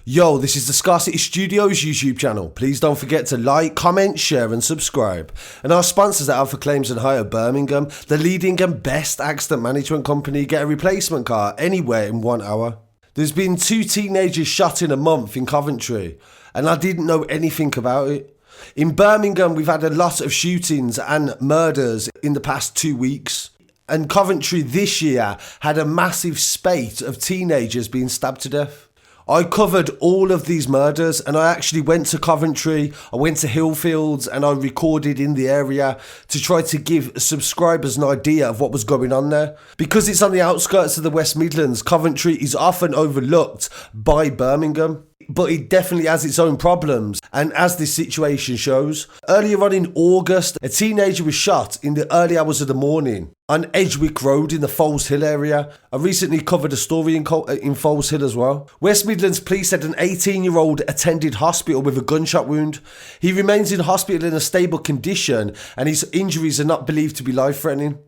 Yo, this is the Scarcity Studios YouTube channel. Please don't forget to like, comment, share and subscribe. And our sponsors at Alpha Claims and Hire Birmingham, the leading and best accident management company. Get a replacement car anywhere in 1 hour. There's been 2 teenagers shot in a month in Coventry, and I didn't know anything about it. In Birmingham, we've had a lot of shootings and murders in the past 2 weeks. And Coventry this year had a massive spate of teenagers being stabbed to death. I covered all of these murders, and I actually went to Coventry, I went to Hillfields, and I recorded in the area to try to give subscribers an idea of what was going on there. Because it's on the outskirts of the West Midlands, Coventry is often overlooked by Birmingham, but it definitely has its own problems, and as this situation shows. Earlier on in August, a teenager was shot in the early hours of the morning on Edgwick Road in the Foleshill area. I recently covered a story in Foleshill as well. West Midlands Police said an 18-year-old attended hospital with a gunshot wound. He remains in hospital in a stable condition, and his injuries are not believed to be life-threatening.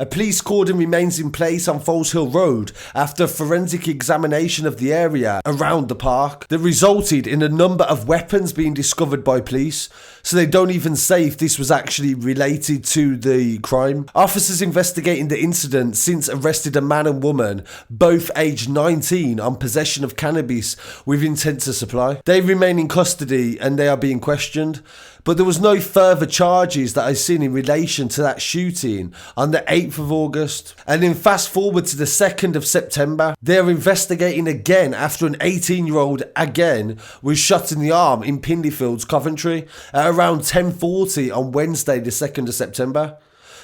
A police cordon remains in place on Foleshill Road after a forensic examination of the area around the park that resulted in a number of weapons being discovered by police, so they don't even say if this was actually related to the crime. Officers investigating the incident since arrested a man and woman, both aged 19, on possession of cannabis with intent to supply. They remain in custody and they are being questioned. But there was no further charges that I've seen in relation to that shooting on the 8th of August. And then fast forward to the 2nd of September, they're investigating again after an 18-year-old again was shot in the arm in Pinley Fields, Coventry at around 10:40 on Wednesday the 2nd of September.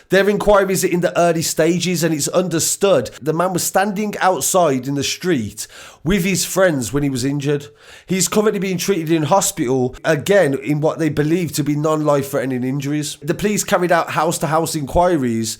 Their inquiries are in the early stages, and it's understood the man was standing outside in the street with his friends when he was injured. He's currently being treated in hospital, again in what they believe to be non-life-threatening injuries. The police carried out house-to-house inquiries,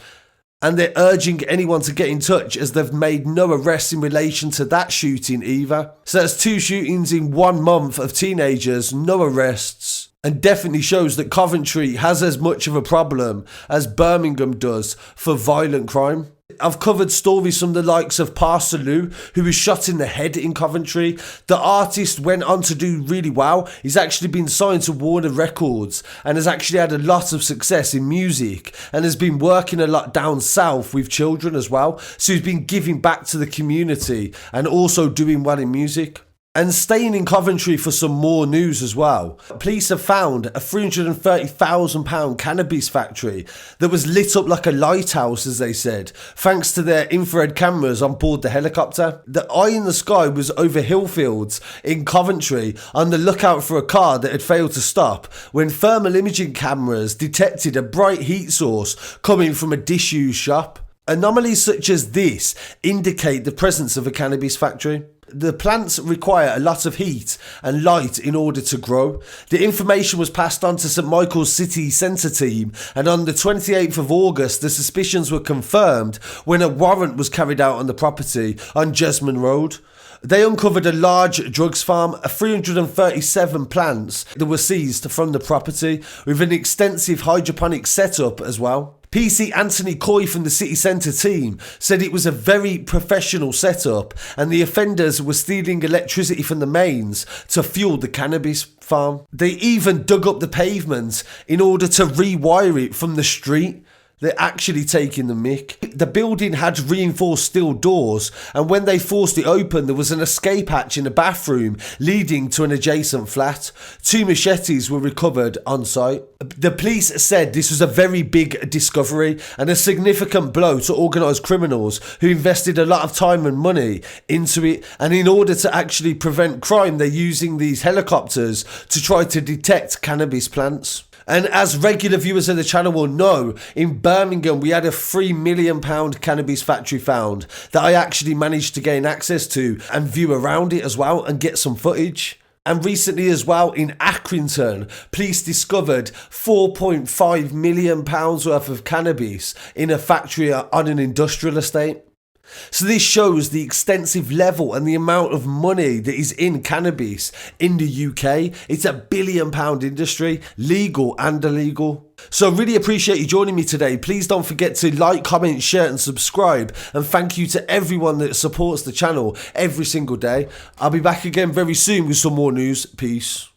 and they're urging anyone to get in touch as they've made no arrests in relation to that shooting either. So that's 2 shootings in 1 month of teenagers, no arrests. And definitely shows that Coventry has as much of a problem as Birmingham does for violent crime. I've covered stories from the likes of Parsalou, who was shot in the head in Coventry. The artist went on to do really well. He's actually been signed to Warner Records and has actually had a lot of success in music and has been working a lot down south with children as well. So he's been giving back to the community and also doing well in music. And staying in Coventry for some more news as well, police have found a £330,000 cannabis factory that was lit up like a lighthouse, as they said, thanks to their infrared cameras on board the helicopter. The eye in the sky was over Hillfields in Coventry on the lookout for a car that had failed to stop when thermal imaging cameras detected a bright heat source coming from a disused shop. Anomalies such as this indicate the presence of a cannabis factory. The plants require a lot of heat and light in order to grow. The information was passed on to St Michael's City Centre team, and on the 28th of August the suspicions were confirmed when a warrant was carried out on the property on Jesmond Road. They uncovered a large drugs farm, 337 plants that were seized from the property, with an extensive hydroponic setup as well. PC Anthony Coy from the City Centre team said it was a very professional setup and the offenders were stealing electricity from the mains to fuel the cannabis farm. They even dug up the pavement in order to rewire it from the street. They're actually taking the mick. The building had reinforced steel doors, and when they forced it open, there was an escape hatch in the bathroom leading to an adjacent flat. 2 machetes were recovered on site. The police said this was a very big discovery and a significant blow to organised criminals who invested a lot of time and money into it, and in order to actually prevent crime, they're using these helicopters to try to detect cannabis plants. And as regular viewers of the channel will know, in Birmingham we had a £3 million cannabis factory found that I actually managed to gain access to and view around it as well and get some footage. And recently as well in Accrington, police discovered £4.5 million worth of cannabis in a factory on an industrial estate. So this shows the extensive level and the amount of money that is in cannabis in the UK. It's a £1 billion industry, legal and illegal. So really appreciate you joining me today. Please don't forget to like, comment, share and subscribe. And thank you to everyone that supports the channel every single day. I'll be back again very soon with some more news. Peace.